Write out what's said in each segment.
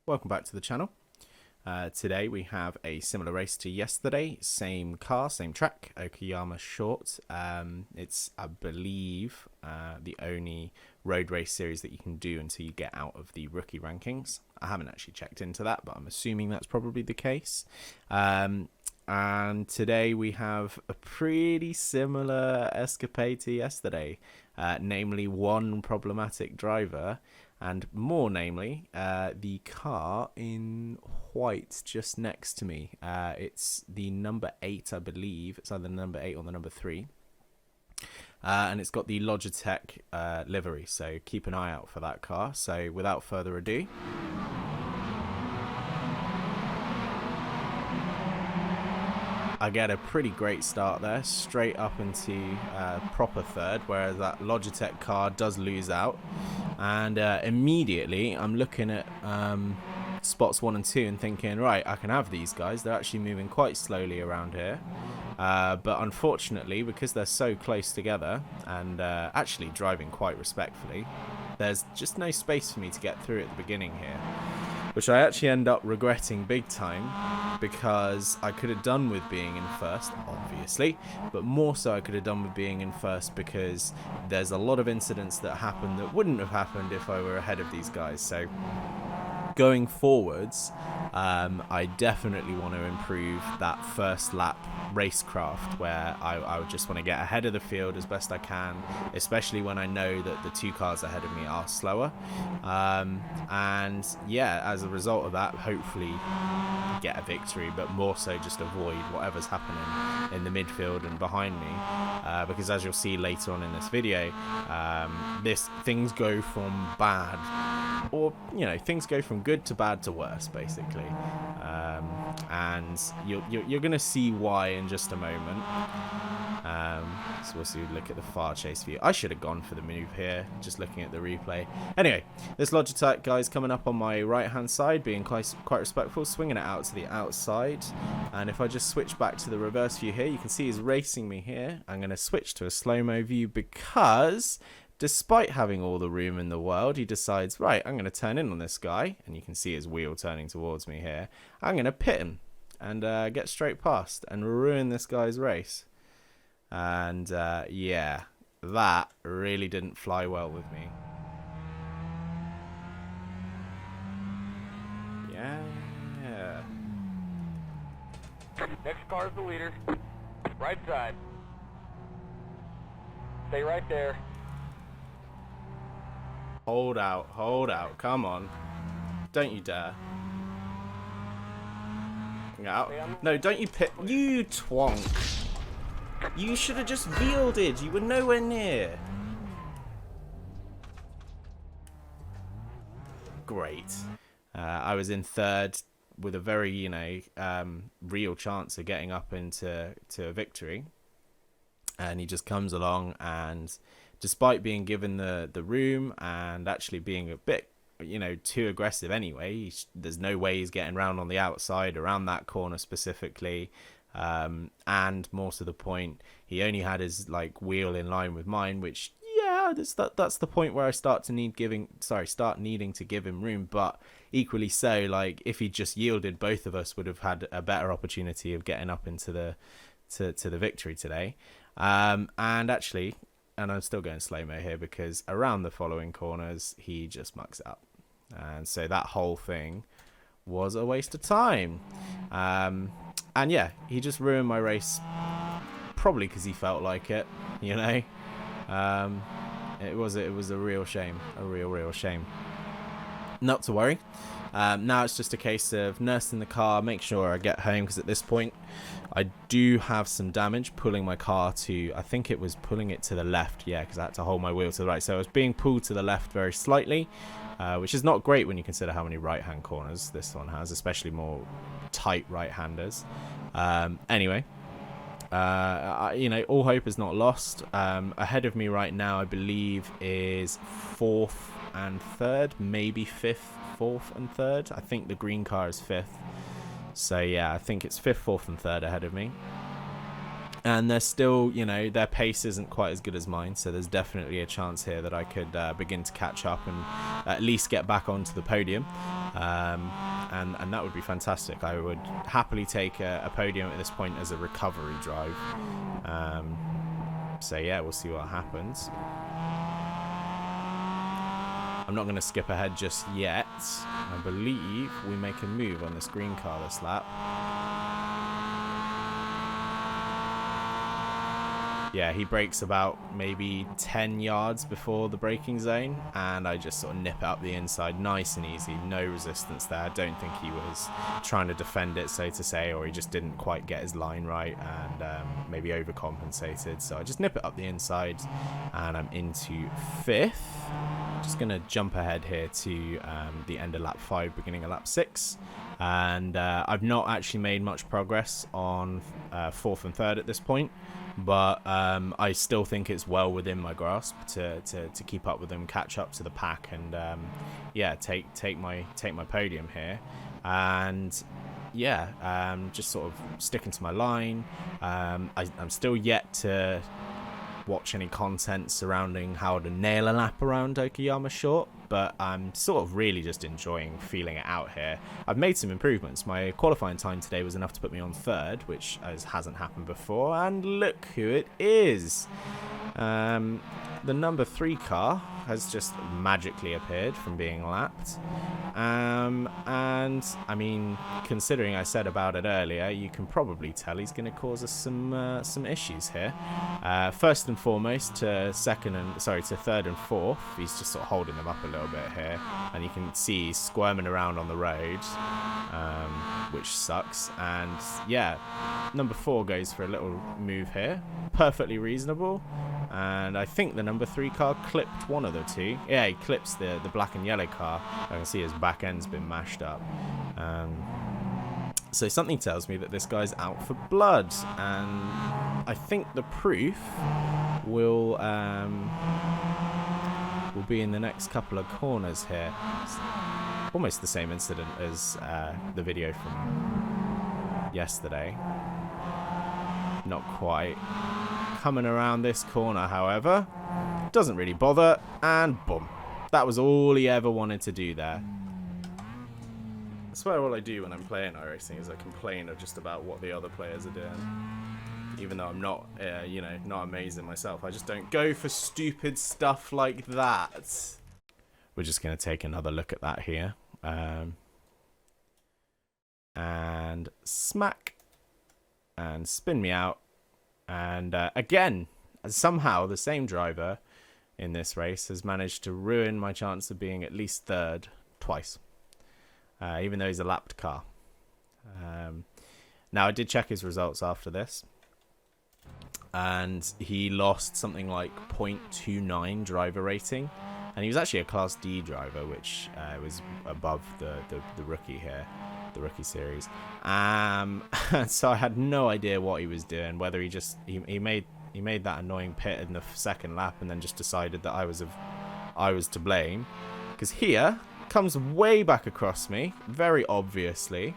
welcome back to the channel. Today we have a similar race to yesterday, same car, same track, Okayama short. It's, I believe, the only road race series that you can do until you get out of the rookie rankings. I haven't actually checked into that, but I'm assuming that's probably the case. And today we have a pretty similar escapade to yesterday, namely one problematic driver, and more namely, the car in white just next to me. It's the number 8, I believe. It's either the number 8 or the number 3. And it's got the Logitech livery, so keep an eye out for that car. So without further ado, I get a pretty great start there, straight up into proper third, whereas that Logitech car does lose out. And immediately I'm looking at spots 1 and 2 and thinking, right, I can have these guys. They're actually moving quite slowly around here. But unfortunately, because they're so close together and actually driving quite respectfully, there's just no space for me to get through at the beginning here, which I actually end up regretting big time, because I could have done with being in first, obviously, but more so I could have done with being in first because there's a lot of incidents that happen that wouldn't have happened if I were ahead of these guys. So going forwards, I definitely want to improve that first lap racecraft, where I would just want to get ahead of the field as best I can, especially when I know that the 2 cars ahead of me are slower. And yeah, as a result of that, hopefully get a victory, but more so just avoid whatever's happening in the midfield and behind me, because as you'll see later on in this video, things go from bad, or things go from good to bad to worse, basically. And you're gonna see why in just a moment. So we'll see. Look at the far chase view. I should have gone for the move here, just looking at the replay. Anyway, this Logitech guy's coming up on my right hand side, being quite respectful, swinging it out to the outside. And if I just switch back to the reverse view here, you can see he's racing me here. I'm going to switch to a slow-mo view because, despite having all the room in the world, he decides, right, I'm going to turn in on this guy. And you can see his wheel turning towards me here. I'm going to pit him and get straight past and ruin this guy's race. And yeah, that really didn't fly well with me. Yeah. Next car is the leader. Right side. Stay right there. Hold out, come on. Don't you dare. Out. No, don't you pit. You twonk. You should have just yielded. You were nowhere near. Great. I was in third with a very, real chance of getting up into a victory. And he just comes along, and despite being given the room and actually being a bit, too aggressive anyway, there's no way he's getting round on the outside, around that corner specifically. And more to the point, he only had his wheel in line with mine, which that's the point where I start needing to give him room. But equally so, if he just yielded, both of us would have had a better opportunity of getting up into the victory today. And I'm still going slow-mo here because around the following corners he just mucks it up, and so that whole thing was a waste of time. And yeah, he just ruined my race, probably because he felt like it, It was a real shame, a real shame. Not to worry. Now it's just a case of nursing the car, make sure I get home, because at this point I do have some damage pulling my car to, I think it was pulling it to the left, yeah, because I had to hold my wheel to the right. So I was being pulled to the left very slightly, which is not great when you consider how many right-hand corners this one has, especially more tight right-handers. Anyway, all hope is not lost. Ahead of me right now, I believe, is 4th and 3rd, maybe 5th, 4th and 3rd. I think the green car is 5th. So yeah, I think it's 5th, 4th and 3rd ahead of me. And they're still, their pace isn't quite as good as mine, so there's definitely a chance here that I could begin to catch up and at least get back onto the podium. And that would be fantastic. I would happily take a podium at this point as a recovery drive. So yeah, we'll see what happens. I'm not going to skip ahead just yet. I believe we make a move on this green car this lap. Yeah, he brakes about maybe 10 yards before the braking zone, and I just sort of nip it up the inside nice and easy. No resistance there. I don't think he was trying to defend it, so to say, or he just didn't quite get his line right and maybe overcompensated. So I just nip it up the inside, and I'm into 5th. Just going to jump ahead here to the end of lap 5, beginning of lap 6. And I've not actually made much progress on 4th and 3rd at this point. But I still think it's well within my grasp to keep up with them, catch up to the pack, and yeah, take my podium here. And yeah, just sort of sticking to my line. I'm still yet to watch any content surrounding how to nail a lap around Okayama short, but I'm sort of really just enjoying feeling it out here. I've made some improvements. My qualifying time today was enough to put me on 3rd, which hasn't happened before, and look who it is. The number 3 car has just magically appeared from being lapped. And I mean, considering I said about it earlier, you can probably tell he's going to cause us some issues here. First and foremost, to 3rd and 4th, he's just sort of holding them up a little bit here, and you can see he's squirming around on the road, which sucks. And yeah, number 4 goes for a little move here, perfectly reasonable. And I think the number 3 car clipped one of the two. Yeah, he clips the black and yellow car. I can see his back end's been mashed up. So something tells me that this guy's out for blood, and I think the proof will be in the next couple of corners here. It's almost the same incident as the video from yesterday. Not quite. Coming around this corner, however, doesn't really bother, and boom. That was all he ever wanted to do there. I swear all I do when I'm playing iRacing is I complain of just about what the other players are doing. Even though I'm not, not amazing myself. I just don't go for stupid stuff like that. We're just going to take another look at that here. And smack. And spin me out. And again, somehow the same driver in this race has managed to ruin my chance of being at least 3rd twice, even though he's a lapped car. Now, I did check his results after this, and he lost something like 0.29 driver rating, and he was actually a Class D driver, which was above the rookie here. The rookie series. So I had no idea what he was doing, whether he made that annoying pit in the 2nd lap and then just decided that I was to blame, because here comes way back across me, very obviously,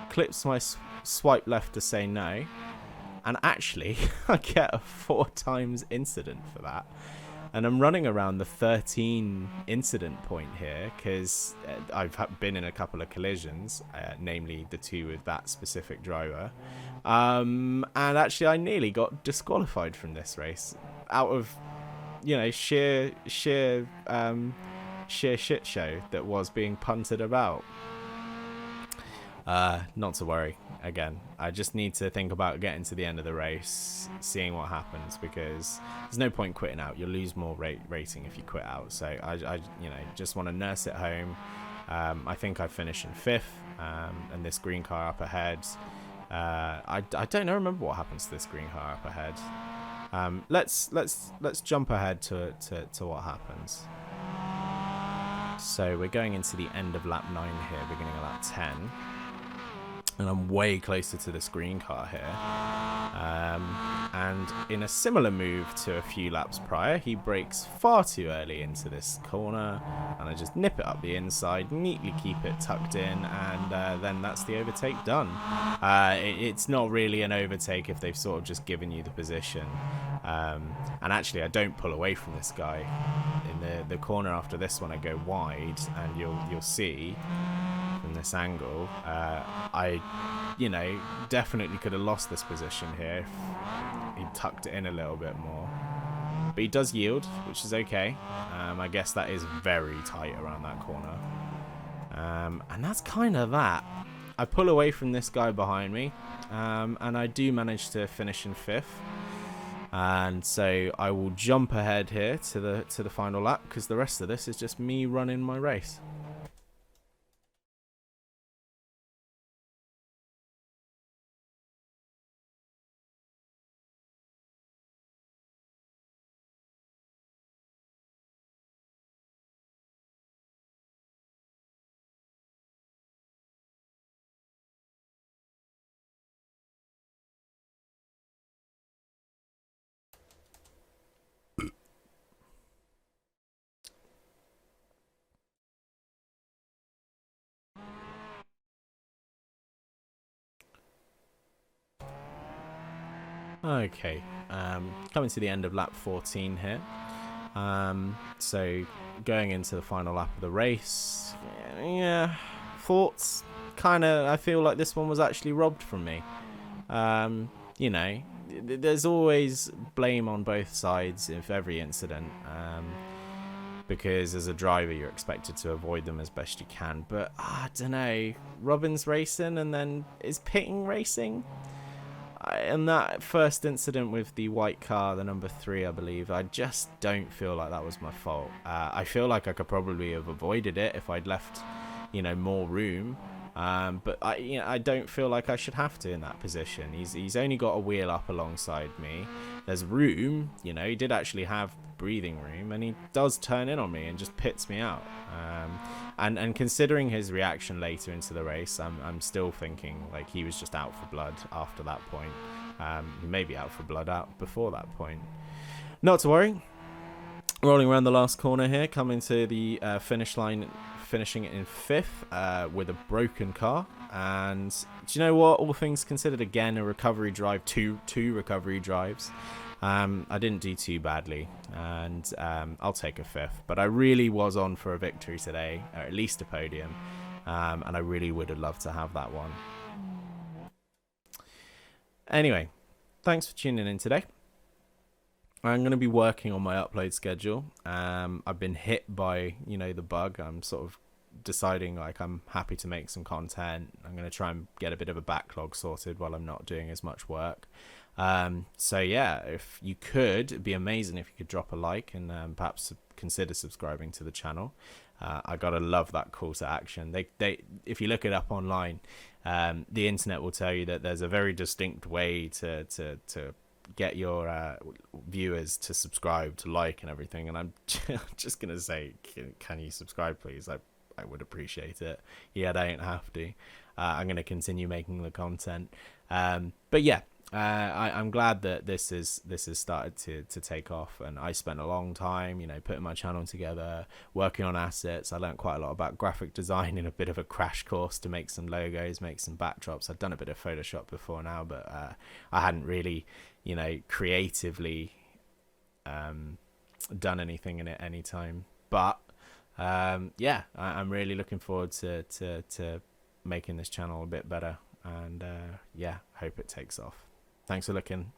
clips my swipe left to say no, and actually I get a 4 times incident for that. And I'm running around the 13 incident point here because I've been in a couple of collisions, namely the 2 with that specific driver. And actually, I nearly got disqualified from this race out of, sheer shit show that was being punted about. Not to worry. Again, I just need to think about getting to the end of the race, seeing what happens, because there's no point quitting out. You'll lose more rating if you quit out. So I just want to nurse it home. I think I finished in 5th, and this green car up ahead. I don't remember what happens to this green car up ahead. Let's jump ahead to what happens. So we're going into the end of lap 9 here, beginning of lap 10. and I'm way closer to this green car here. And in a similar move to a few laps prior, he brakes far too early into this corner, and I just nip it up the inside, neatly keep it tucked in, and then that's the overtake done. It's not really an overtake if they've sort of just given you the position. And actually, I don't pull away from this guy. In the corner after this one, I go wide, and you'll see from this angle, I definitely could have lost this position here if he tucked it in a little bit more. But he does yield, which is okay. I guess that is very tight around that corner. And that's kind of that. I pull away from this guy behind me, and I do manage to finish in 5th. And so I will jump ahead here to the final lap, because the rest of this is just me running my race. Okay, coming to the end of lap 14 here. So going into the final lap of the race, yeah, thoughts, I feel like this one was actually robbed from me. There's always blame on both sides of every incident, because as a driver you're expected to avoid them as best you can, but I don't know, Robin's racing and then is pitting racing. And that first incident with the white car, the number 3, I believe, I just don't feel like that was my fault. I feel like I could probably have avoided it if I'd left, more room. But I don't feel like I should have to in that position. He's only got a wheel up alongside me. There's room, he did actually have breathing room, and he does turn in on me and just pits me out. And considering his reaction later into the race, I'm still thinking like he was just out for blood after that point. Maybe out for blood out before that point. Not to worry. Rolling around the last corner here, coming to the finish line, finishing it in 5th with a broken car. And do you know what? All things considered, again, a recovery drive, two recovery drives. I didn't do too badly, and I'll take a 5th. But I really was on for a victory today, or at least a podium, and I really would have loved to have that one. Anyway, thanks for tuning in today. I'm going to be working on my upload schedule. I've been hit by, the bug. I'm sort of deciding like I'm happy to make some content. I'm going to try and get a bit of a backlog sorted while I'm not doing as much work. So yeah, if you could, it'd be amazing if you could drop a like and perhaps consider subscribing to the channel. I gotta love that call to action. They if you look it up online, the internet will tell you that there's a very distinct way to get your viewers to subscribe, to like and everything, and I'm just gonna say, can you subscribe please? I would appreciate it. Yeah, I don't have to. I'm gonna continue making the content, but yeah, I'm glad that this has started to take off, and I spent a long time putting my channel together, working on assets. I learned quite a lot about graphic design in a bit of a crash course to make some logos, make some backdrops. I'd done a bit of Photoshop before now, but I hadn't really creatively done anything in it any time. But yeah, I'm really looking forward to making this channel a bit better, and yeah, hope it takes off. Thanks for looking.